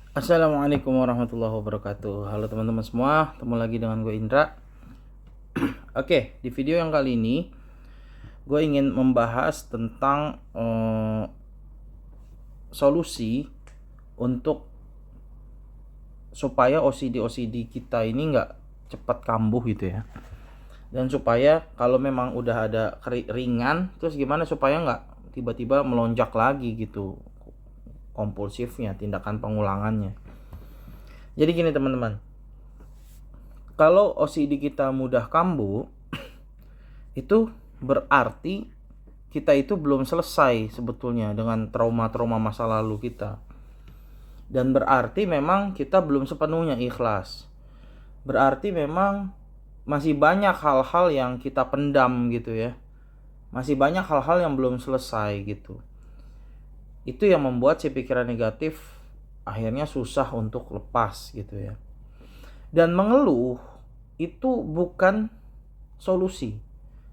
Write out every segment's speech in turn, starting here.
Assalamualaikum warahmatullahi wabarakatuh. Halo teman-teman semua, ketemu lagi dengan gue Indra. Oke, di video yang kali ini gue ingin membahas tentang solusi untuk supaya OCD kita ini nggak cepat kambuh gitu ya. Dan supaya kalau memang udah ada ringan, terus gimana supaya nggak tiba-tiba melonjak lagi gitu kompulsifnya, tindakan pengulangannya. Jadi gini teman-teman, kalau OCD kita mudah kambuh, itu berarti kita itu belum selesai sebetulnya dengan trauma-trauma masa lalu kita. Dan berarti memang kita belum sepenuhnya ikhlas. Berarti memang masih banyak hal-hal yang kita pendam gitu ya. Masih banyak hal-hal yang belum selesai gitu. Itu yang membuat si pikiran negatif akhirnya susah untuk lepas gitu ya. Dan mengeluh itu bukan solusi.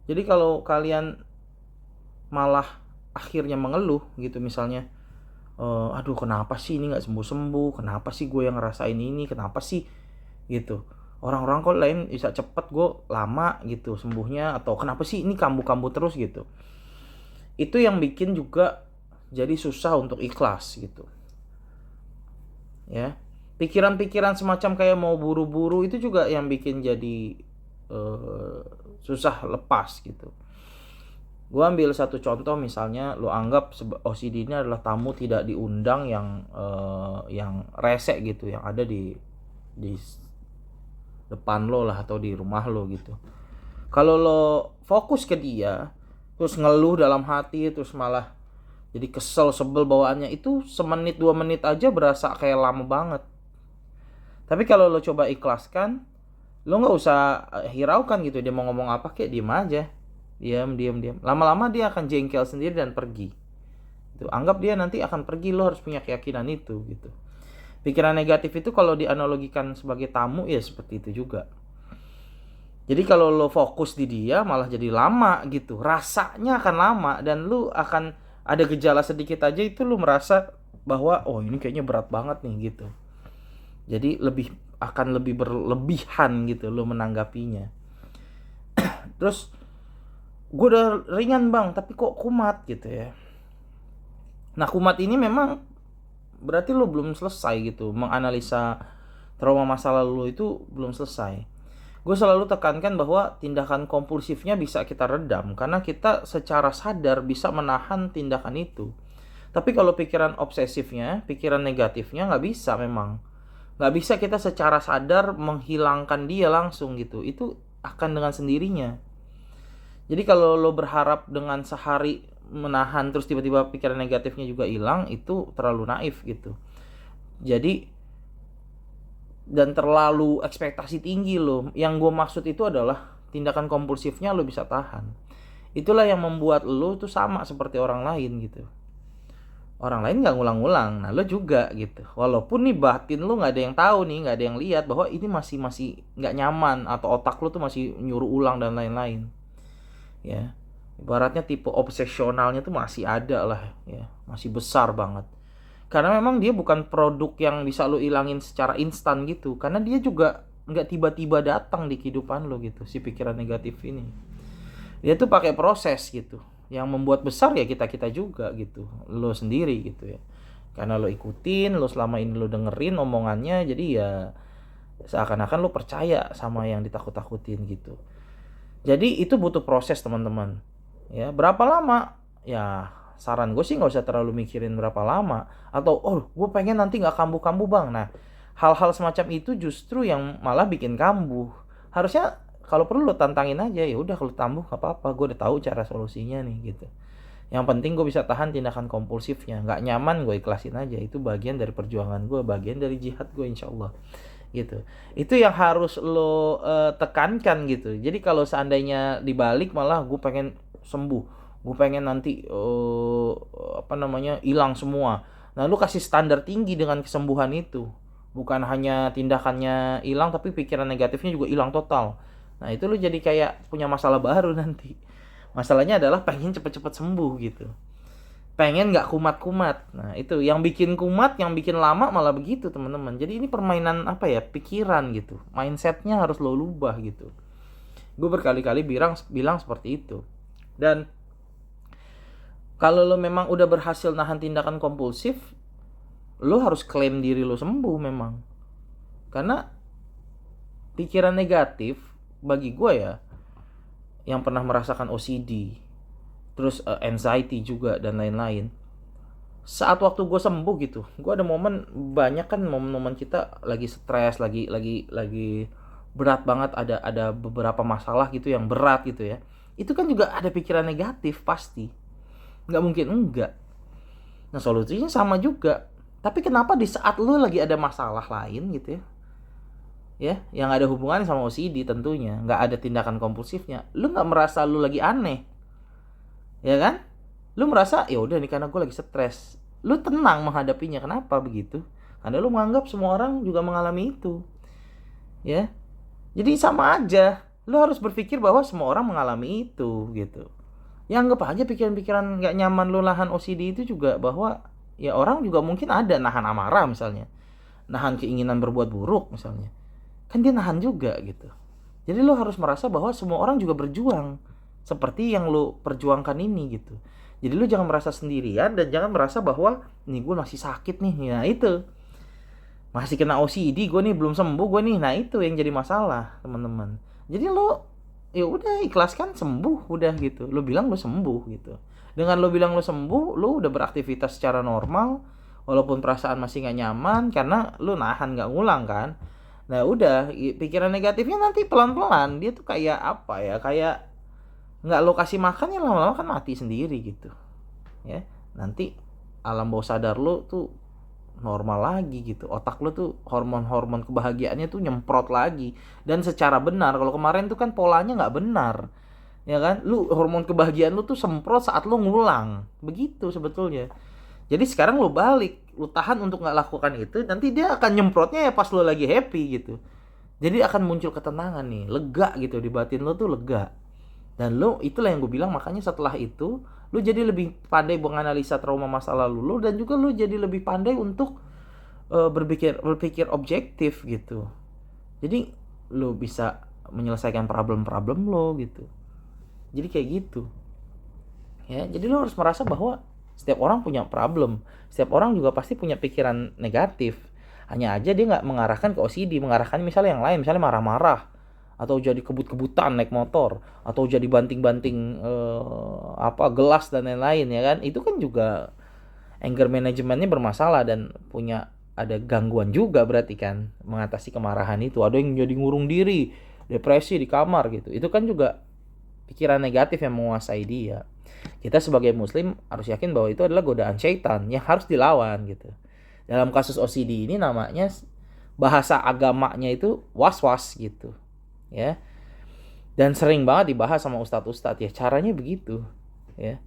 Jadi kalau kalian malah akhirnya mengeluh gitu misalnya, aduh kenapa sih ini nggak sembuh-sembuh, kenapa sih gue yang ngerasain ini, kenapa sih gitu, orang-orang kok lain bisa cepet gue lama gitu sembuhnya, atau kenapa sih ini kambuh-kambuh terus gitu. Itu yang bikin juga jadi susah untuk ikhlas gitu ya. Pikiran-pikiran semacam kayak mau buru-buru itu juga yang bikin jadi susah lepas gitu. Gue ambil satu contoh, misalnya lo anggap OCD ini adalah tamu tidak diundang yang rese gitu, yang ada di depan lo lah atau di rumah lo gitu. Kalau lo fokus ke dia terus ngeluh dalam hati, terus malah jadi kesel sebel bawaannya, itu semenit 2 menit aja berasa kayak lama banget. Tapi kalau lo coba ikhlaskan, lo nggak usah hiraukan gitu, dia mau ngomong apa kayak diem aja, diam. Lama-lama dia akan jengkel sendiri dan pergi. Itu anggap dia nanti akan pergi, lo harus punya keyakinan itu gitu. Pikiran negatif itu kalau dianalogikan sebagai tamu ya seperti itu juga. Jadi kalau lo fokus di dia malah jadi lama gitu, rasanya akan lama, dan lo akan ada gejala sedikit aja itu lo merasa bahwa oh ini kayaknya berat banget nih gitu. Jadi akan lebih berlebihan gitu lo menanggapinya. Terus gue udah ringan bang tapi kok kumat gitu ya. Nah kumat ini memang berarti lo belum selesai gitu menganalisa trauma masa lalu lo, itu belum selesai. Gue selalu tekankan bahwa tindakan kompulsifnya bisa kita redam karena kita secara sadar bisa menahan tindakan itu. Tapi kalau pikiran obsesifnya, pikiran negatifnya nggak bisa memang. Nggak bisa kita secara sadar menghilangkan dia langsung gitu. Itu akan dengan sendirinya. Jadi kalau lo berharap dengan sehari menahan terus tiba-tiba pikiran negatifnya juga hilang, itu terlalu naif gitu. Jadi dan terlalu ekspektasi tinggi lo. Yang gue maksud itu adalah tindakan kompulsifnya lo bisa tahan. Itulah yang membuat lo tuh sama seperti orang lain gitu. Orang lain nggak ngulang-ngulang, nah lo juga gitu. Walaupun nih batin lo nggak ada yang tahu nih, nggak ada yang lihat bahwa ini masih nggak nyaman, atau otak lo tuh masih nyuruh ulang dan lain-lain. Ya, ibaratnya tipe obsesionalnya tuh masih ada lah ya, masih besar banget. Karena memang dia bukan produk yang bisa lo ilangin secara instan gitu. Karena dia juga nggak tiba-tiba datang di kehidupan lo gitu, si pikiran negatif ini. Dia tuh pakai proses gitu. Yang membuat besar ya kita-kita juga gitu. Lo sendiri gitu ya. Karena lo ikutin, lo selama ini lo dengerin omongannya, jadi ya seakan-akan lo percaya sama yang ditakut-takutin gitu. Jadi itu butuh proses teman-teman. Ya, berapa lama? Ya saran gue sih nggak usah terlalu mikirin berapa lama, atau oh gue pengen nanti nggak kambuh-kambuh bang. Nah hal-hal semacam itu justru yang malah bikin kambuh. Harusnya kalau perlu lo tantangin aja, ya udah kalau kambuh nggak apa-apa, gue udah tahu cara solusinya nih gitu. Yang penting gue bisa tahan tindakan kompulsifnya. Nggak nyaman gue ikhlasin aja, itu bagian dari perjuangan gue, bagian dari jihad gue insyaallah gitu. Itu yang harus lo tekankan gitu. Jadi kalau seandainya dibalik malah gue pengen sembuh, gue pengen nanti hilang semua. Nah lu kasih standar tinggi dengan kesembuhan itu, bukan hanya tindakannya hilang tapi pikiran negatifnya juga hilang total. Nah itu lu jadi kayak punya masalah baru nanti. Masalahnya adalah pengen cepet-cepet sembuh gitu. pengen nggak kumat-kumat. Nah itu yang bikin kumat, yang bikin lama malah begitu teman-teman. Jadi ini permainan apa ya, pikiran gitu, mindsetnya harus lo ubah gitu. Gue berkali-kali bilang seperti itu. Dan kalau lo memang udah berhasil nahan tindakan kompulsif, lo harus klaim diri lo sembuh memang. Karena pikiran negatif bagi gue ya, yang pernah merasakan OCD, terus anxiety juga dan lain-lain, saat waktu gue sembuh gitu, gue ada momen, banyak kan momen-momen kita lagi stres, lagi berat banget, ada beberapa masalah gitu yang berat gitu ya, itu kan juga ada pikiran negatif pasti, nggak mungkin enggak. Nah solusinya sama juga, tapi kenapa di saat lu lagi ada masalah lain gitu ya yang ada hubungannya sama OCD, tentunya nggak ada tindakan kompulsifnya, lu nggak merasa lu lagi aneh, ya kan? Lu merasa ya udah nih karena gue lagi stres, lu tenang menghadapinya. Kenapa begitu? Karena lu menganggap semua orang juga mengalami itu, ya. Jadi sama aja, lu harus berpikir bahwa semua orang mengalami itu gitu. Ya anggap aja pikiran-pikiran nggak nyaman lu nahan OCD itu juga bahwa ya orang juga mungkin ada nahan amarah misalnya, nahan keinginan berbuat buruk misalnya, kan dia nahan juga gitu. Jadi lu harus merasa bahwa semua orang juga berjuang seperti yang lu perjuangkan ini gitu. Jadi lu jangan merasa sendirian dan jangan merasa bahwa nih gue masih sakit nih. Nah itu, masih kena OCD gue nih, belum sembuh gue nih. Nah itu yang jadi masalah teman-teman. Jadi lu ya udah ikhlaskan sembuh udah gitu. Lu bilang lu sembuh gitu. Dengan lu bilang lu sembuh, lu udah beraktivitas secara normal, walaupun perasaan masih gak nyaman karena lu nahan gak ngulang kan. Nah udah, pikiran negatifnya nanti pelan-pelan dia tuh kayak apa ya, kayak nggak lo kasih makan ya lama-lama kan mati sendiri gitu ya. Nanti alam bawah sadar lo tuh normal lagi gitu, otak lo tuh hormon-hormon kebahagiaannya tuh nyemprot lagi dan secara benar. Kalau kemarin tuh kan polanya nggak benar ya kan, lu hormon kebahagiaan lu tuh semprot saat lu ngulang begitu sebetulnya. Jadi sekarang lu balik, lu tahan untuk nggak lakukan itu, nanti dia akan nyemprotnya ya pas lu lagi happy gitu. Jadi akan muncul ketenangan nih, lega gitu di batin lu tuh lega. Dan lu, itulah yang gue bilang, makanya setelah itu lu jadi lebih pandai menganalisa trauma masa lalu lu, dan juga lu jadi lebih pandai untuk berpikir objektif gitu. Jadi lu bisa menyelesaikan problem-problem lo gitu. Jadi kayak gitu ya. Jadi lu harus merasa bahwa setiap orang punya problem, setiap orang juga pasti punya pikiran negatif. Hanya aja dia nggak mengarahkan ke OCD, mengarahkan misalnya yang lain, misalnya marah-marah, atau jadi kebut-kebutan naik motor, atau jadi banting-banting gelas dan lain-lain ya kan. Itu kan juga anger manajemennya bermasalah dan ada gangguan juga berarti kan, mengatasi kemarahan itu. Ada yang jadi ngurung diri, depresi di kamar gitu. Itu kan juga pikiran negatif yang menguasai dia. Kita sebagai muslim harus yakin bahwa itu adalah godaan syaitan yang harus dilawan gitu. Dalam kasus OCD ini namanya, bahasa agamanya itu was-was gitu ya. Dan sering banget dibahas sama ustadz-ustadz ya, caranya begitu ya.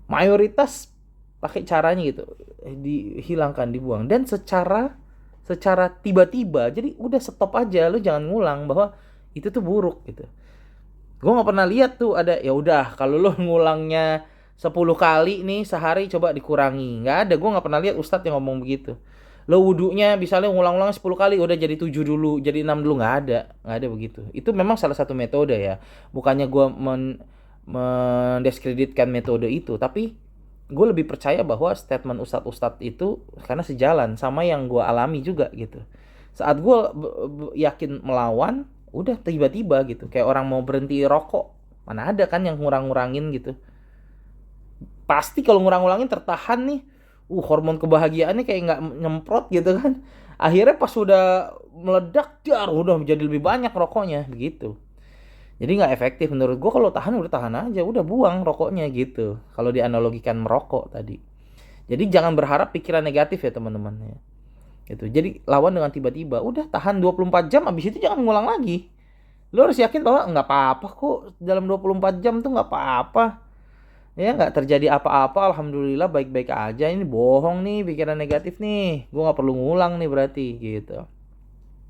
Mayoritas pakai caranya gitu, dihilangkan, dibuang, dan secara tiba-tiba. Jadi udah stop aja, lu jangan ngulang bahwa itu tuh buruk gitu. Gue nggak pernah lihat tuh ada ya udah kalau lu ngulangnya 10 kali nih sehari coba dikurangi. Nggak ada, gue nggak pernah lihat ustadz yang ngomong begitu. Lo wudunya misalnya ngulang-ulang 10 kali, udah jadi 7 dulu, jadi 6 dulu. Nggak ada begitu. Itu memang salah satu metode ya. Bukannya gue mendiskreditkan metode itu, tapi gue lebih percaya bahwa statement ustadz-ustadz itu karena sejalan sama yang gue alami juga gitu. Saat gue yakin melawan, udah tiba-tiba gitu, kayak orang mau berhenti rokok, mana ada kan yang ngurang-ngurangin gitu. Pasti kalau ngurang-ngurangin tertahan nih, hormon kebahagiaannya kayak nggak nyemprot gitu kan. Akhirnya pas sudah meledak, udah menjadi lebih banyak rokoknya begitu. Jadi nggak efektif menurut gue. Kalau tahan udah tahan aja, udah buang rokoknya gitu. Kalau dianalogikan merokok tadi. Jadi jangan berharap pikiran negatif ya teman-teman ya. Gitu. Jadi lawan dengan tiba-tiba, udah tahan 24 jam, abis itu jangan ngulang lagi. Lo harus yakin bahwa nggak apa-apa kok, dalam 24 jam tuh nggak apa-apa. Ya nggak terjadi apa-apa, alhamdulillah baik-baik aja. Ini bohong nih, pikiran negatif nih, gue nggak perlu ngulang nih berarti gitu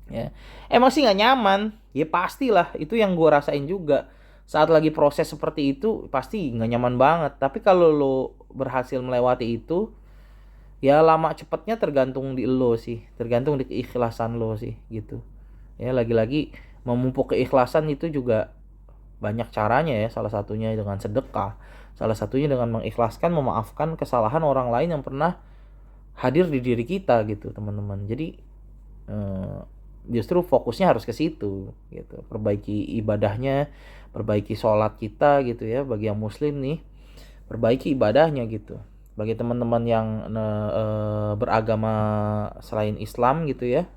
ya. Emang sih nggak nyaman ya, pastilah, itu yang gue rasain juga. saat lagi proses seperti itu pasti nggak nyaman banget. Tapi kalau lo berhasil melewati itu, ya lama cepatnya tergantung di lo sih, tergantung di keikhlasan lo sih gitu. Ya lagi-lagi memupuk keikhlasan itu juga banyak caranya ya, salah satunya dengan sedekah, salah satunya dengan mengikhlaskan memaafkan kesalahan orang lain yang pernah hadir di diri kita gitu teman-teman. Jadi justru fokusnya harus ke situ gitu, perbaiki ibadahnya, perbaiki sholat kita gitu ya, bagi yang muslim nih perbaiki ibadahnya gitu. Bagi teman-teman yang beragama selain Islam gitu ya,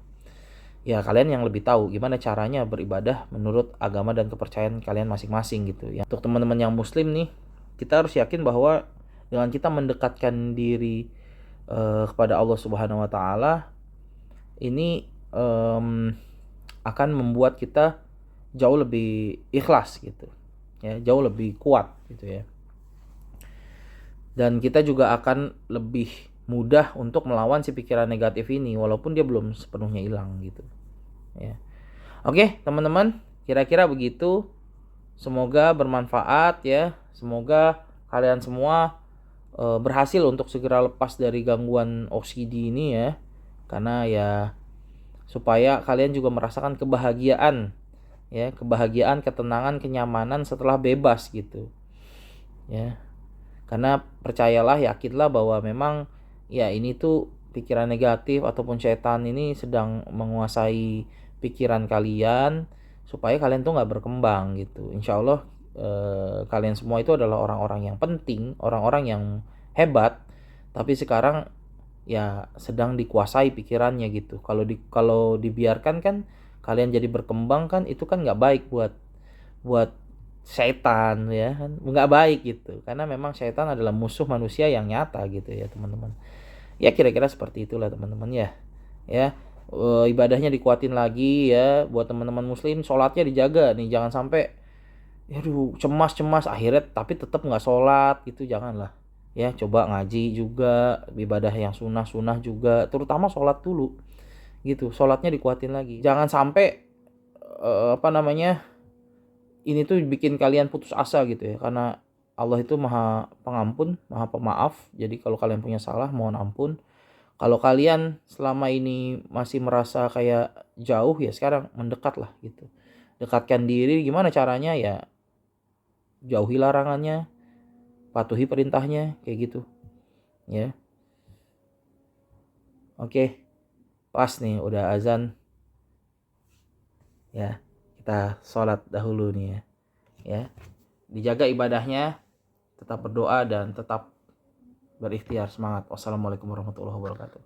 ya kalian yang lebih tahu gimana caranya beribadah menurut agama dan kepercayaan kalian masing-masing gitu ya. Untuk teman-teman yang muslim nih, kita harus yakin bahwa dengan kita mendekatkan diri kepada Allah Subhanahu wa taala ini akan membuat kita jauh lebih ikhlas gitu. Ya, jauh lebih kuat gitu ya. Dan kita juga akan lebih mudah untuk melawan si pikiran negatif ini walaupun dia belum sepenuhnya hilang gitu ya. Oke teman-teman, kira-kira begitu, semoga bermanfaat ya, semoga kalian semua berhasil untuk segera lepas dari gangguan OCD ini ya, karena ya supaya kalian juga merasakan kebahagiaan ya, kebahagiaan, ketenangan, kenyamanan setelah bebas gitu ya. Karena percayalah, yakinlah bahwa memang ya ini tuh pikiran negatif ataupun setan ini sedang menguasai pikiran kalian supaya kalian tuh nggak berkembang gitu. Insya Allah kalian semua itu adalah orang-orang yang penting, orang-orang yang hebat, tapi sekarang ya sedang dikuasai pikirannya gitu. Kalau dibiarkan kan kalian jadi berkembang kan, itu kan nggak baik buat setan ya kan, nggak baik gitu, karena memang setan adalah musuh manusia yang nyata gitu ya teman-teman ya. Kira-kira seperti itulah teman-teman ya. Ibadahnya dikuatin lagi ya, buat teman-teman muslim sholatnya dijaga nih, jangan sampai aduh cemas akhirnya tapi tetap nggak sholat gitu, janganlah ya. Coba ngaji juga, ibadah yang sunnah juga, terutama sholat dulu gitu, sholatnya dikuatin lagi, jangan sampai ini tuh bikin kalian putus asa gitu ya, karena Allah itu maha pengampun, maha pemaaf. Jadi kalau kalian punya salah mohon ampun. Kalau kalian selama ini masih merasa kayak jauh ya, sekarang mendekat lah gitu. Dekatkan diri, gimana caranya ya, jauhi larangannya, patuhi perintahnya kayak gitu ya. Oke, pas nih udah azan ya, kita sholat dahulu nih ya. Dijaga ibadahnya, tetap berdoa dan tetap berikhtiar, semangat. Wassalamualaikum warahmatullahi wabarakatuh.